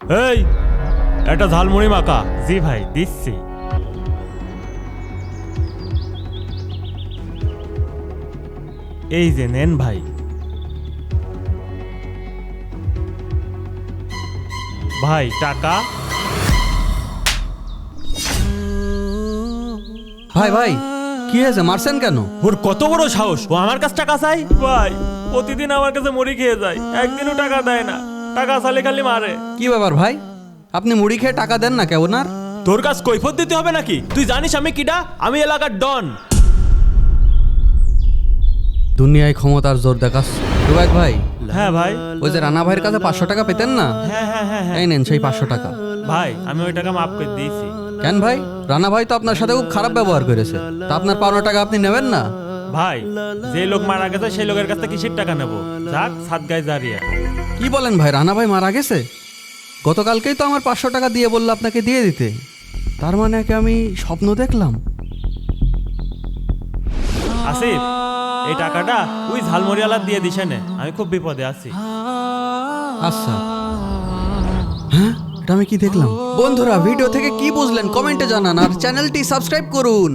এই একটা ঝালমুড়ি মাখা। জি ভাই দিচ্ছি। এই যে নেন ভাই। ভাই টাকা। ভাই ভাই কি হয়েছে, মারছেন কেন? ওর কত বড় সাহস, ও আমার কাছে টাকা চাই। ভাই প্রতিদিন আমার কাছে মুড়ি খেয়ে যায়, একদিনও টাকা দেয় না। টাকা চালে খালি মারে। কি ব্যাপার ভাই, আপনি মুড়ি খেয়ে টাকা দেন না কেমন? আর তোর কাছে কৈফত দিতে হবে নাকি? তুই জানিস আমি কিডা? আমি এলাকার ডন। দুনিয়ায় ক্ষমতার জোর দেখাস। রুবাইদ ভাই, হ্যাঁ ভাই। ওই যে রানা ভাইয়ের কাছে 500 টাকা পেতেন না, হ্যাঁ হ্যাঁ হ্যাঁ হ্যাঁ। এই নেন সেই 500 টাকা। ভাই আমি ওই টাকা মাফ করে দিয়েছি। কেন ভাই, রানা ভাই তো আপনার সাথে খুব খারাপ ব্যবহার করেছে, তা আপনার পাওনা টাকা আপনি নেবেন না? ভাই যে লোক মারা গেছে সেই লোকের কাছ থেকে কিসের টাকা নেবো? যাক সাদগায় জারিয়া। কি বলেন ভাই, রানা ভাই মারা গেছে? গতকালকেই তো আমার 500 টাকা দিয়ে বললো আপনাকে দিয়ে দিতে। তার মানে কি আমি স্বপ্ন দেখলাম? আসিফ এই টাকাটা ওই ঝালমুড়িওয়ালা দিয়ে দিছে নে, আমি খুব বিপদে আছি। আচ্ছা। হ্যাঁ, এটা আমি কি দেখলাম? বন্ধুরা ভিডিও থেকে কি বুঝলেন কমেন্টে জানান, আর চ্যানেলটি সাবস্ক্রাইব করুন।